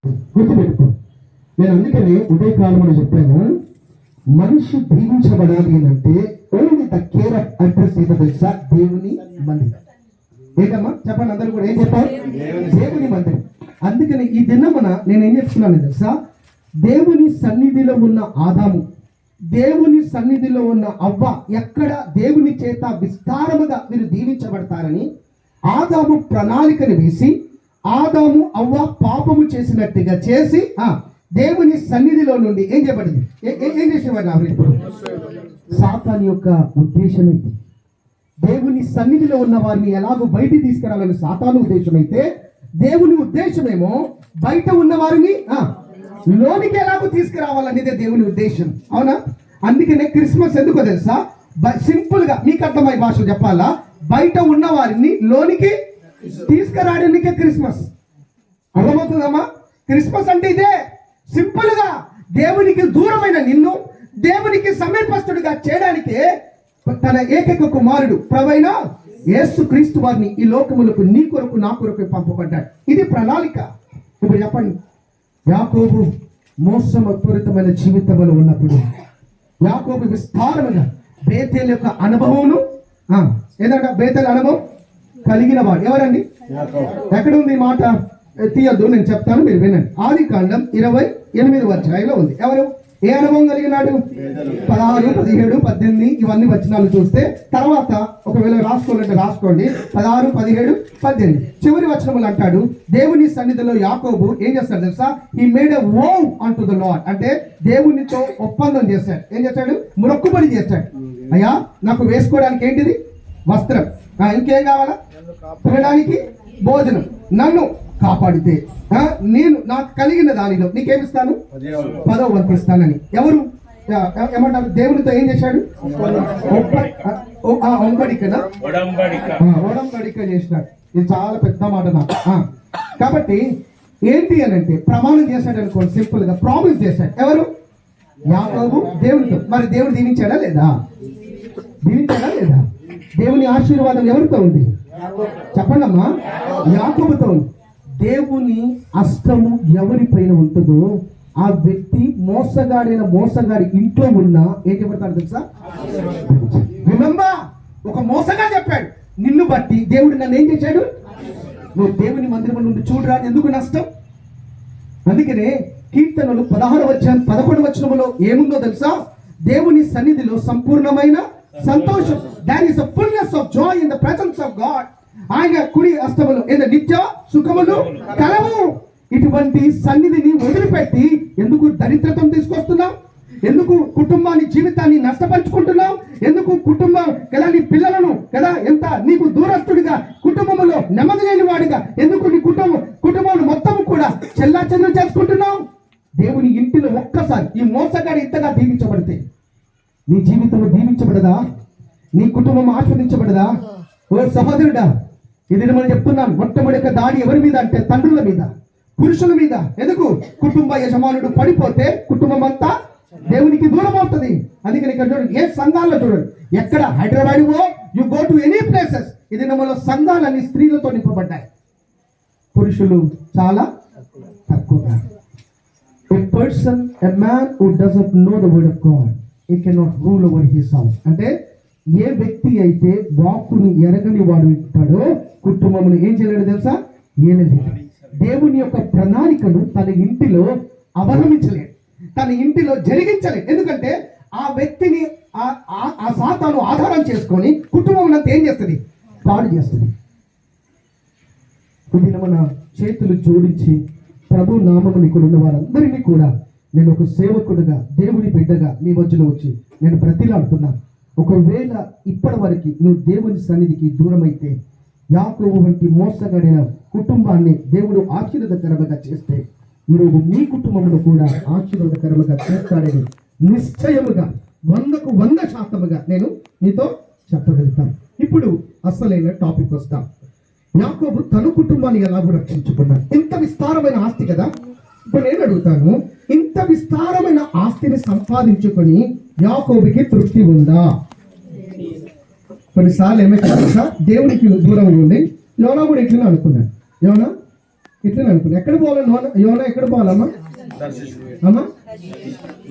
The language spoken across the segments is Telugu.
గుర్తుపెట్టుకో. నేను అందుకనే ఉదయకాలంలో చెప్పాను, మనిషి దీవించబడాలి అంటే only the care of address ఏదో తెలుసా? దేవుని మందిరం. ఏంటమ్మా చెప్పండి, అందరూ కూడా ఏం చెప్పారు? దేవుని మందిరం. అందుకని ఈ దినమున నేను ఏం చెప్తున్నాను తెలుసా? దేవుని సన్నిధిలో ఉన్న ఆదాము, దేవుని సన్నిధిలో ఉన్న అవ్వ ఎక్కడ దేవుని చేత విస్తారముగా మీరు దీవించబడతారని ఆదాము ప్రణాళికను వేసి, ఆదాము అవ్వ పాపము చేసినట్టుగా చేసి దేవుని సన్నిధిలో నుండి ఏం చేయబడింది? ఏం చేసేవాడు? ఇప్పుడు సాతాను యొక్క ఉద్దేశం ఇది. దేవుని సన్నిధిలో ఉన్న వారిని ఎలాగో బయటికి తీసుకురావాలని సాతాను ఉద్దేశం అయితే, దేవుని ఉద్దేశమేమో బయట ఉన్న వారిని లోనికి ఎలాగో తీసుకురావాలనేదే దేవుని ఉద్దేశం. అవునా? అందుకనే క్రిస్మస్ ఎందుకో తెలుసా? సింపుల్ గా మీకు అర్థమయ్యే భాషలో చెప్పాలా, బయట ఉన్న వారిని లోనికి తీసుకురావడానికే క్రిస్మస్. అర్థమవుతుందమ్మా? క్రిస్మస్ అంటే ఇదే. సింపుల్ గా దేవునికి దూరమైన నిన్ను దేవునికి సమీపస్తుడిగా చేయడానికే తన ఏకైక కుమారుడు ప్రభువైన యేసు క్రీస్తు వారిని ఈ లోకములకు నీ కొరకు నా కొరకు పంపబడ్డాడు. ఇది ప్రణాళిక. ఇప్పుడు చెప్పండి, యాకోబు మోసపూరితమైన జీవితంలో ఉన్నప్పుడు, యాకోబు విస్తారముగా బేతేలు యొక్క అనుభవమును ఏదంటే బేతేలు అనుభవం కలిగిన వాడు ఎవరండి? ఎక్కడ ఉంది ఈ మాట? తీయద్దు, నేను చెప్తాను, మీరు వినండి. ఆదికాండం 28వ అధ్యాయంలో ఉంది. ఎవరు ఏ అనుభవం కలిగినాడు? 16, 17, 18 ఇవన్నీ వచనాలు చూస్తే తర్వాత ఒకవేళ రాసుకోవాలంటే రాసుకోండి. 16, 17, 18 చివరి వచనములు అంటాడు, దేవుని సన్నిధిలో యాకోబు ఏం చేస్తాడు తెలుసా? హీ మేడ్ ఎ వో అంటు ద లార్డ్. అంటే దేవునితో ఒప్పందం చేశాడు. ఏం చేస్తాడు? మొక్కుబడి చేస్తాడు. అయ్యా, నాకు వేసుకోవడానికి ఏంటిది? వస్త్రం. ఇంకేం కావాలా? తినడానికి భోజనం. నన్ను కాపాడితే నేను నాకు కలిగిన దానిలో నీకేమిస్తాను? 10వ వంతు ఇస్తానని. ఎవరు ఏమంటారు? దేవునితో ఏం చేశాడు? ఒడంబడిక చేసినాడు. ఇది చాలా పెద్ద మాట నాకు. కాబట్టి ఏంటి అని అంటే ప్రమాణం చేశాడు అనుకోండి, సింపుల్ గా ప్రామిస్ చేశాడు. ఎవరు? యాకోబు దేవునితో. మరి దేవుడు దీవించాడా లేదా? దీవించాడా లేదా? దేవుని ఆశీర్వాదం ఎవరితో ఉంది? చెప్పండమ్మా. యాకోబుతో ఉంది. దేవుని అస్తము ఎవరిపైన ఉంటుందో ఆ వ్యక్తి మోసగాడి ఇంట్లో ఉన్నా ఏం చెప్పడతాడు తెలుసా? రిమెంబర్, ఒక మోసగా చెప్పాడు, నిన్ను బట్టి దేవుడు నన్ను ఏం చేశాడు? నువ్వు దేవుని మందిరం నుండి చూడరా, ఎందుకు నష్టం? అందుకనే కీర్తనలు 16వ అధ్యాయం 11వ వచనములో ఏముందో తెలుసా? దేవుని సన్నిధిలో సంపూర్ణమైన సంతోషం. There is a fullness of joy in the presence of God. ఆయన కుడి హస్తములో నిత్య సుఖములు కలవు. ఇటువంటి సన్నిధిని వదిలిపెట్టి ఎందుకు దరిద్రతను తీసుకొస్తున్నాం? ఎందుకు కుటుంబాన్ని జీవితాన్ని నష్టపరుచుకుంటున్నాం? ఎందుకు కుటుంబం కదా నీ పిల్లలను కదా ఎంత నీకు దూరస్తుడిగా కుటుంబంలో నెమ్మది లేని వాడిగా ఎందుకు నీ కుటుంబం మొత్తం కూడా చెల్లాచెల్లు చేసుకుంటున్నావు? దేవుని ఇంటిలో ఒక్కసారి ఈ మోసగాడు ఇంతగా దీవించబడితే నీ జీవితం దీవించబడదా? నీ కుటుంబం ఆస్వాదించబడదా? ఓ సహోదరుడా, ఇది మనం చెప్తున్నాను, మొట్టమొదటి దాడి ఎవరి మీద అంటే తండ్రుల మీద, పురుషుల మీద. ఎందుకు? కుటుంబ యజమానుడు పడిపోతే కుటుంబం అంతా దేవునికి దూరం అవుతుంది. అందుకని ఇక్కడ చూడండి, ఏ సంఘాల్లో చూడండి, ఎక్కడ Hyderabad you go to any places, ఇది నమ్మలో సంఘాలన్నీ స్త్రీలతో నింపబడ్డాయి, పురుషులు చాలా తక్కువగా. A person, a man who doesn't know the word of God, he cannot rule over his house. అంటే ఏ వ్యక్తి అయితే వాక్కుని ఎరగని వాడు ఉంటాడో కుటుంబమును ఏం చేయలేడు తెలుసా? ఏలలేడు. దేవుని యొక్క ప్రణాళికను తన ఇంటిలో అవలంబించలేడు, తన ఇంటిలో జరిగించలేదు. ఎందుకంటే ఆ వ్యక్తిని ఆ సాతాను ఆధారం చేసుకొని కుటుంబం అంతా ఏం చేస్తుంది? పాడు చేస్తుంది. ఇది మన చేతులు జోడించి ప్రభు నామముని ఇక్కడ ఉన్న వారందరినీ కూడా నేను ఒక సేవకుడుగా దేవుని బిడ్డగా మీ మధ్యలో వచ్చి నేను ప్రతిలాడుతున్నాను. ఒకవేళ ఇప్పటి వరకు నువ్వు దేవుని సన్నిధికి దూరం అయితే, యాకోబు వంటి మోసగాడిన కుటుంబాన్ని దేవుడు ఆశీర్వాదకరంగా చేస్తే ఈరోజు నీ కుటుంబంలో కూడా ఆశీర్వాదకరంగా చేస్తాడని నిశ్చయముగా 100కు 100% నేను నీతో చెప్పగలుగుతాను. ఇప్పుడు అసలైన టాపిక్ వస్తాం. యాకోబు తన కుటుంబాన్ని ఎలాగో రక్షించుకున్నాడు. ఇంత విస్తారమైన ఆస్తి కదా. ఇప్పుడు నేను అడుగుతాను, ఇంత విస్తారమైన ఆస్తిని సంపాదించుకొని యాకోబుకి తృప్తి ఉందా? కొన్నిసార్లు ఏమైతే తెలుసా, దేవునికి దూరం ఉండి యోనా కూడా ఇట్లా అనుకున్నాడు. యోనా ఇట్లనే అనుకున్నా. ఎక్కడ పోవాలి యోనా? ఎక్కడ పోవాలమ్మా? అమ్మా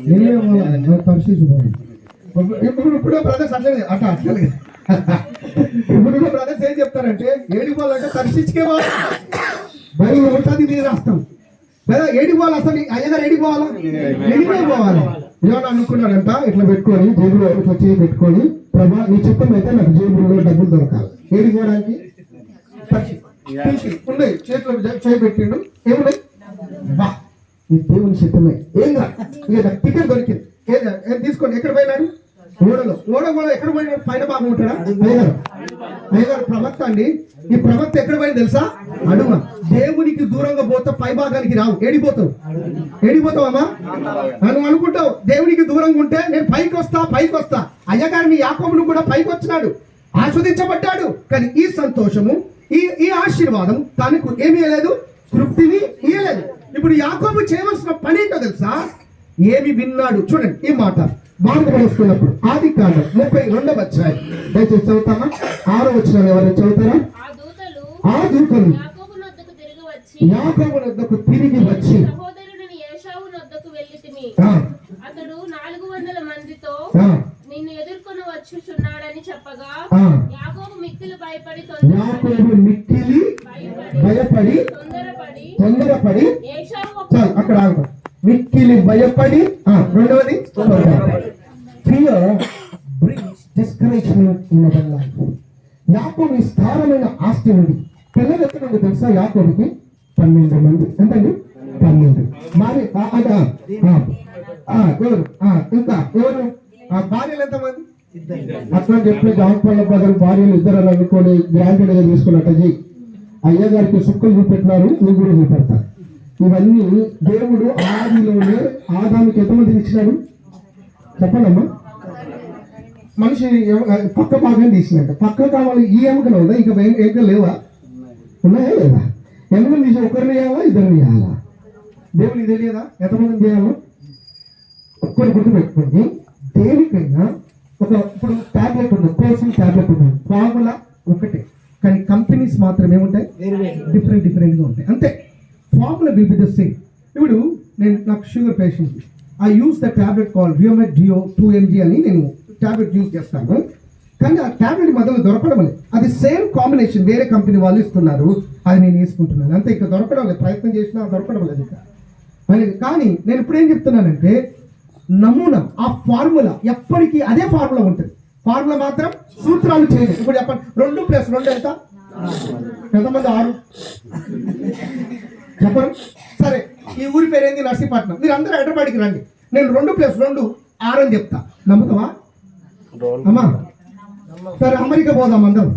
నేనే పోవాలి, పరిశీలించి పోవాలి. ఇప్పుడు బ్రదర్స్ అట్లనే అట్లనే ఇప్పుడు బ్రదర్స్ ఏం చెప్తారంటే ఏడికి పోవాలంటే దర్శించుకే పోవాలి. బయలు ఉంటుంది నేను రాస్తాం లేదా ఏడికి పోవాలి. అసలు అయ్యగారు ఏడికి పోవాలా? ఎడికే పోవాలి. యోనా అనుకున్నాడంట ఇట్లా పెట్టుకొని జేబులో ఇట్లా చేయి పెట్టుకొని, ప్రభా నీ చిత్తం అయితే నాకు జేబులో డబ్బులు దొరకాలి. ఏడికి పోవడానికి ఉన్నాయి, చేతిలో చేయి పెట్టిండు. ఏమున్నాయి? బా ఈ దేవుని చిత్తమే. ఏం కాదు, టికెట్ దొరికింది. ఏం తీసుకోండి. ఎక్కడ పోయినాడు? ఓడలో. ఓడ కూడా ఎక్కడ పోయినాడు? పైన భాగం ఉంటాడా? అయ్యగారు ప్రవక్త అండి. ఈ ప్రవక్త ఎక్కడ పోయింది తెలుసా? అడుమ. దేవునికి దూరంగా పోతే పై భాగానికి రావు. ఏడిపోతావు? ఏడిపోతావమ్మా? నువ్వు అనుకుంటావు దేవునికి దూరంగా ఉంటే నేను పైకి వస్తా. అయ్యగారిని యాకోబును కూడా పైకి వచ్చినాడు, ఆస్వాదించబడ్డాడు. కానీ ఈ సంతోషము, ఈ ఆశీర్వాదం తనకు ఏమీ ఇవ్వలేదు, తృప్తిని ఇవ్వలేదు. ఇప్పుడు యాకోబు చేయవలసిన పని ఏంటో తెలుసా? ఏమి విన్నాడు? చూడండి ఈ మాట మార్గం వస్తున్నప్పుడు ఆదికాండం 32వ అధ్యాయం దయచేసి చదువుతామా? 6వ వచనం ఎవరు చదువుతారా? ఆ దూతలు యాకోబు వద్దకు తిరిగి వచ్చి అతడు 400 మందితో నిన్ను ఎదుర్కొని వచ్చుచున్నాడని చెప్పగా యాకోబు మిక్కిలి భయపడి తొందరపడి అక్కడ ఆగు. మిక్కిలి భయపడి, రెండవది fear brings discouragement in our life. యాకోబు విస్తారమైన ఆస్తి ఉంది. పిల్లలు ఎక్కడ తెలుసా? యాకోబుకి 12 మంది. ఎంతండి? 12. మరి ఎవరు ఇంకా ఎవరు? భార్యలు ఎంతమంది? అట్లా చెప్పి జాగ్రత్త బదులు భార్యలు ఇద్దరు అని అనుకోని గ్రాంటెడ్ గా తీసుకున్నట్టు అయ్యగారికి సుక్కలు చూపెట్టినారు, నువ్వు కూడా చూపెడతారు. ఇవన్నీ దేవుడు ఆదిలోనే ఆదాముకి ఎంతమందికి ఇచ్చినాడు చెప్పండమ్మా? మనిషి పక్క భాగాన్ని తీసినట్టు. పక్క కావాలి ఈ ఎముకలు ఉందా? ఇంకా ఎముకలు లేవా? ఉన్నాయా లేదా? ఎముకలు తీసి ఒకరిని చేయాలా, ఇద్దరిని చేయాలా? దేవునికి తెలియదా ఎంతమందిని చేయాలో? ఒక్కరు గుర్తు పెట్టుకోండి. దేనికైనా ఇప్పుడు టాబ్లెట్ ఉంది, పేసింగ్ టాబ్లెట్ ఉంది, ఫార్ములా ఒకటే, కానీ కంపెనీస్ మాత్రం ఏముంటాయి? డిఫరెంట్గా ఉంటాయి. అంతే. Formula will be the same. ఇప్పుడు నాకు sugar patient, I use the tablet call Riomet డియో 2 mg అని నేను టాబ్లెట్ యూజ్ చేస్తాను. కానీ ఆ టాబ్లెట్ మొదలు దొరకడం లేదు. అది సేమ్ కాంబినేషన్ వేరే కంపెనీ వాళ్ళు ఇస్తున్నారు, అది నేను వేసుకుంటున్నాను. అంతే. ఇక దొరకడం లేదు. ప్రయత్నం చేసినా దొరకడం లేదు ఇక. కానీ నేను ఇప్పుడు ఏం చెప్తున్నానంటే నమూనా, ఆ ఫార్ములా ఎప్పటికీ అదే ఫార్ములా ఉంటుంది. ఫార్ములా మాత్రం సూత్రాలు చేయలేదు. ఇప్పుడు చెప్పండి, 2+2 ఎంత? ఎంతమంది? 6 చెప్పండి. సరే, ఈ ఊరి పేరు ఏంది? నర్సీపట్నం. మీరు అందరూ హైదరాబాద్కి రండి, నేను 2+2 6 అని చెప్తా. నమ్ముతావా అమ్మా? సరే, అమెరికా పోదాం అందరం.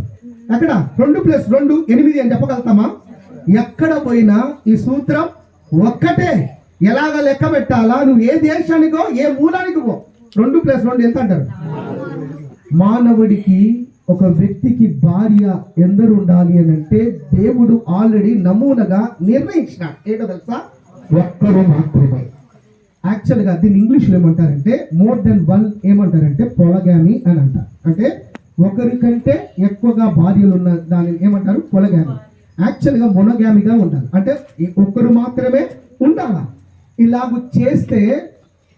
ఎక్కడ 2+2 8 అని చెప్పగలుగుతామా? ఎక్కడ పోయినా ఈ సూత్రం ఒక్కటే. ఎలాగ లెక్క పెట్టాలా? నువ్వు ఏ దేశానికో ఏ మూలానికి పో, 2+2 ఎంత అంటారు? మానవుడికి, ఒక వ్యక్తికి భార్య ఎందరు ఉండాలి అని అంటే దేవుడు ఆల్రెడీ నమూనగా నిర్ణయించినాడు. ఏంటో తెలుసా? ఒక్కరు మాత్రమే. యాక్చువల్గా దీన్ని ఇంగ్లీష్లో ఏమంటారంటే మోర్ దెన్ 1 ఏమంటారంటే పొలగామి అని అంటారు. అంటే ఒకరికంటే ఎక్కువగా భార్యలు ఉన్న దానిని ఏమంటారు? పొలగామి. యాక్చువల్గా మొనోగామిగా ఉండాలి. అంటే ఒక్కరు మాత్రమే ఉండాలా. ఇలాగ చేస్తే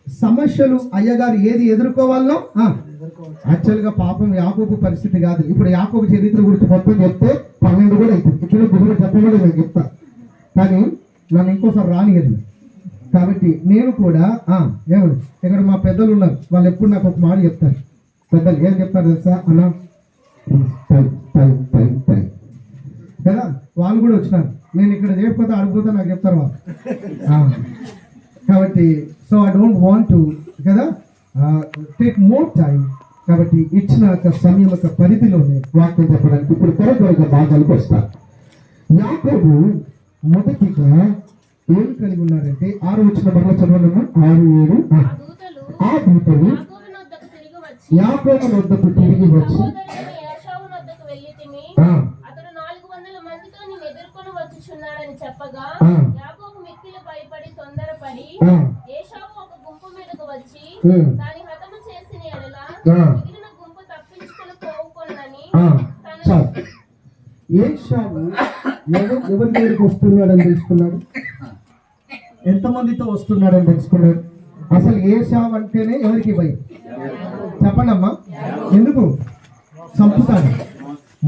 సమస్యలు అయ్యగారు ఏది ఎదుర్కోవాలో. యాక్చువల్గా పాపం యాకోబు పరిస్థితి కాదు. ఇప్పుడు యాకోబు చరిత్ర గురించి మొత్తం చెప్తే 12 కూడా అవుతుంది. ఇక్కడ గురువు చెప్పకుండా నేను చెప్తా, కానీ నన్ను ఇంకోసారి రానియదు. కాబట్టి నేను కూడా ఏమని, ఇక్కడ మా పెద్దలు ఉన్నారు, వాళ్ళు ఎప్పుడు నాకు ఒక మాట చెప్తారు. పెద్దలు ఏం చెప్తారు తెలుసా? అన్నా కదా, వాళ్ళు కూడా వచ్చినారు. నేను ఇక్కడ చేయకపోతే అడిగిపోతే నాకు చెప్తారు వాళ్ళు. కాబట్టి so I don't want to కదా టేక్ మోర్ టైం. కాబట్టి ఇచ్చిన సమయం యొక్క పరిధిలోనే వాక్యం చెప్పడానికి ఇప్పుడు త్వరగా భాగాలకు వస్తారు. యాకోబు మొదటిగా ఏం కలిగి ఉన్నారంటే 6వ వచనం మరలా చదవనమ్మా. 6, 7. ఆ దూతలు యాకోబు వద్దకు తిరిగి వచ్చి చెప్పగా యాకోబు మిక్కిలి భయపడి తొందరపడి ఏశావు ఒక గుంపు మీదకు వచ్చి దాని హతము చేసిన యెడల మిగిలిన గుంపు తప్పించుకొని పోవుకొనునని ఏశావు ఎవరి మీద దగ్గరికి వస్తున్నాడని తెలుసుకున్నాడు? ఎంతమందితో వస్తున్నాడని తెలుసుకున్నాడు? అసలు ఏశావు అంటేనే ఎవరికి భయం? చెప్పండి అమ్మా. ఎందుకు? చంపుతాడు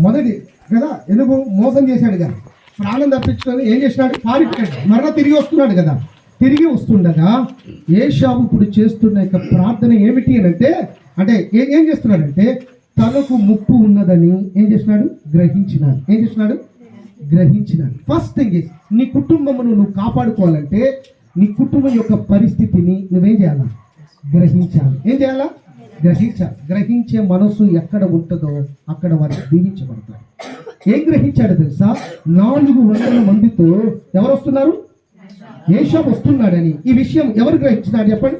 మొదటి కదా, ఎందుకు? మోసం చేశాడు కదా, ప్రాణం తప్పించుకొని ఏం చేసినాడు? పారిపోయాడు. మరలా తిరిగి వస్తున్నాడు కదా. తిరిగి వస్తుండగా ఏశావు ఇప్పుడు చేస్తున్న యొక్క ప్రార్థన ఏమిటి అని అంటే ఏం చేస్తున్నాడంటే, తనకు ముప్పు ఉన్నదని ఏం చేసినాడు? గ్రహించినాడు. ఏం చేసినాడు? గ్రహించినాడు. ఫస్ట్ థింగ్ ఇస్, నీ కుటుంబమును నువ్వు కాపాడుకోవాలంటే నీ కుటుంబం యొక్క పరిస్థితిని నువ్వేం చేయాలా? గ్రహించాలి. ఏం చేయాలా? గ్రహించాలి. గ్రహించే మనసు ఎక్కడ ఉంటుందో అక్కడ వారు దీవించబడతారు. ఏం గ్రహించాడు తెలుసా? 400 మందితో ఎవరు వస్తున్నారు? ఏశావు వస్తున్నాడని. ఈ విషయం ఎవరు గ్రహించినాడు చెప్పండి?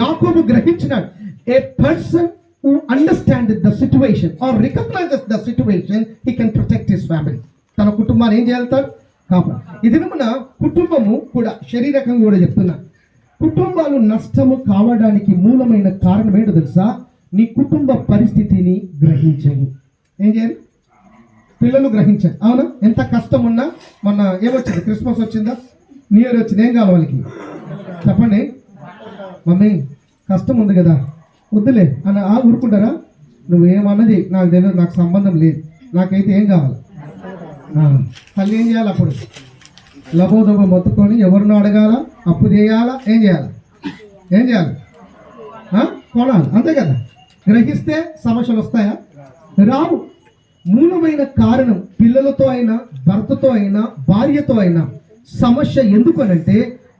యాకోబు గ్రహించినాడు. ఏ person who understands the situation or recognizes the situation, he can protect his family. తన కుటుంబాన్ని ఏం చేయాలి? కాపాడు. ఇది మన కుటుంబము కూడా శరీరకంగా కూడా చెప్తున్నా, కుటుంబాలు నష్టము కావడానికి మూలమైన కారణం ఏంటో తెలుసా? నీ కుటుంబ పరిస్థితిని గ్రహించవు. ఏం చేయాలి? పిల్లలు గ్రహించాలి. అవునా? ఎంత కష్టం ఉన్నా, మొన్న ఏమొచ్చింది? క్రిస్మస్ వచ్చిందా, న్యూ ఇయర్ వచ్చింది, ఏం కావాలి వాళ్ళకి? చెప్పండి. మమ్మీ కష్టం ఉంది కదా, వద్దులే అని ఊరుకుంటారా? నువ్వేమన్నది నాకు తెలియదు, నాకు సంబంధం లేదు, నాకైతే ఏం కావాలి? తల్లి ఏం చేయాలి? అప్పుడు లబోదబో మొత్తుకొని ఎవరినో అడగాల, అప్పు చేయాలా, ఏం చేయాలి? ఏం చేయాలి? కొనాలి. అంతే కదా. గ్రహిస్తే సమస్యలు వస్తాయా? రావు. మూలమైన కారణం పిల్లలతో అయినా, భర్తతో అయినా, భార్యతో అయినా సమస్య ఎందుకు అనంటే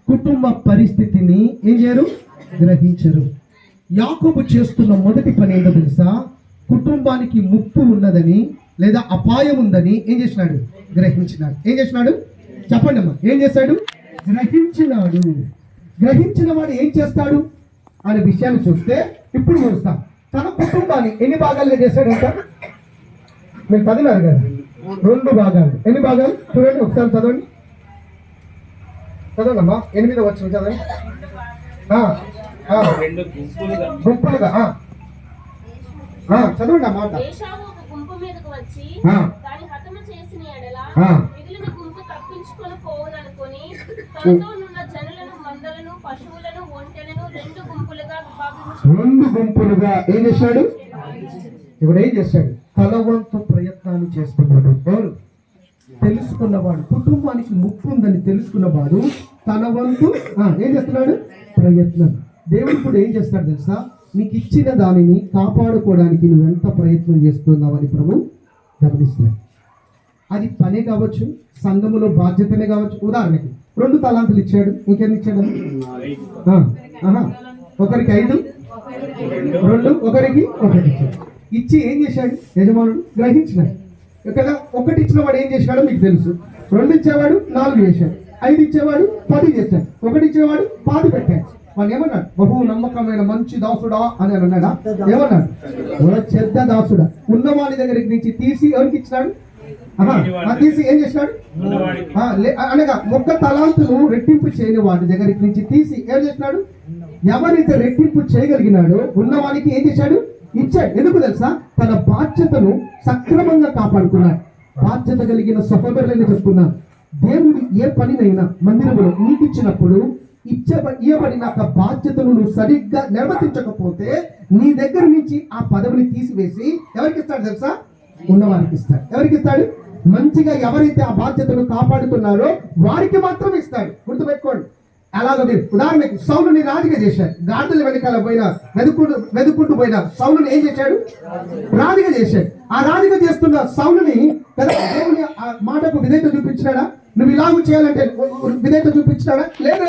కుటుంబ పరిస్థితిని ఏం చేయరు? గ్రహించరు. యాకోబు చేస్తున్న మొదటి పని ఏంటో తెలుసా? కుటుంబానికి ముప్పు ఉన్నదని లేదా అపాయం ఉందని ఏం చేసినాడు? గ్రహించినాడు. ఏం చేసినాడు? చెప్పండి అమ్మా. ఏం చేశాడు? గ్రహించినాడు. గ్రహించిన వాడు ఏం చేస్తాడు అనే విషయాన్ని చూస్తే ఇప్పుడు చూస్తాం. తన కుటుంబాన్ని ఎన్ని భాగాలుగా చేశాడంట? మీరు చదివారు కదా, 2 భాగాలు. ఎన్ని భాగాలు చూడండి ఒకసారి చదవండి. చదవండమ్మా. 8వ వచనం చదవండి. గుంపులుగా చదవండి అన్నమాట. ఏశావు ఒక గుంపు మీదకు వచ్చి దాని హతము చేసిన ఎడల మిగిలిన గుంపు తప్పించుకొని పోవుననుకొని తనతో ఉన్న జనులను, మందలను, పశువులను, ఒంటెలను 2 గుంపులుగా విభాగించి 2 గుంపులుగా ఏం చేశాడు? ఇప్పుడు ఏం చేశాడు? తన వంతు ప్రయత్నాన్ని చేస్తున్నాడు. ఎవరు? తెలుసుకున్నవాడు. కుటుంబానికి ముప్పు ఉందని తెలుసుకున్నవాడు తన వంతు ఏం చేస్తున్నాడు? ప్రయత్నం. దేవుడు కూడా ఏం చేస్తాడు తెలుసా? నీకు ఇచ్చిన దానిని కాపాడుకోవడానికి నువ్వు ఎంత ప్రయత్నం చేస్తున్నావని ప్రభు గమనిస్తాడు. అది పనే కావచ్చు, సంఘములో బాధ్యతనే కావచ్చు. ఉదాహరణకి 2 తలాంతులు ఇచ్చాడు, ఇంకెన్ని ఇచ్చాడు? ఒకరికి 5, 2, ఒకరికి 1 ఇచ్చాడు. ఇచ్చి ఏం చేశాడు? యజమానుడు గ్రహించినాడు కదా. 1 ఇచ్చిన వాడు ఏం చేశాడో మీకు తెలుసు. 2 ఇచ్చేవాడు 4 చేశాడు, 5 ఇచ్చేవాడు 10 చేశాడు, 1 ఇచ్చేవాడు 10 పెట్టాడు. వాళ్ళు ఏమన్నాడు? బహు నమ్మకమైన మంచి దాసుడా అని అన్నాడా? ఏమన్నాడు? చెడ్డ దాసుడా. ఉన్నవాడి దగ్గరికి నుంచి తీసి ఎవరికి ఇచ్చినాడు? తీసి ఏం చేసినాడు? అనగా 1 తలాంతులు రెట్టింపు చేయని వాడి దగ్గరికి నుంచి తీసి ఏం చేసినాడు? ఎవరైతే రెట్టింపు చేయగలిగినాడో ఉన్నవాడికి ఏం చేశాడు? ఇచ్చాడు. ఎందుకు తెలుసా? తన బాధ్యతను సక్రమంగా కాపాడుకున్నాడు. బాధ్యత కలిగిన సహోదరులని చెప్తున్నాను. దేవుడు ఏ పనినైనా మందిరంలో నీకు ఇచ్చినప్పుడు ఇవ్వబడిన బాధ్యతను నువ్వు సరిగ్గా నిర్వర్తించకపోతే నీ దగ్గర నుంచి ఆ పదవిని తీసివేసి ఎవరికి ఇస్తాడు తెలుసా? ఉన్నవారికి ఇస్తాడు. ఎవరికి ఇస్తాడు? మంచిగా ఎవరైతే ఆ బాధ్యతను కాపాడుతున్నారో వారికి మాత్రం ఇస్తాడు. గుర్తుపెట్టుకోండి. అలాగే మీరు ఉదాహరణకి సౌలుని రాజుగా చేశాడు. గాడిదల వెనకాల పోయిన వెతుక్కుంటూ పోయిన సౌలుని ఏం చేశాడు? రాజుగా చేశాడు. ఆ రాజుగా చేస్తున్న సౌలుని కదా దేవుని ఆ మాటకు విధేయత చూపించినాడా? నువ్వు ఇలాగూ చేయాలంటే విధేయత చూపించినాడా? లేదా?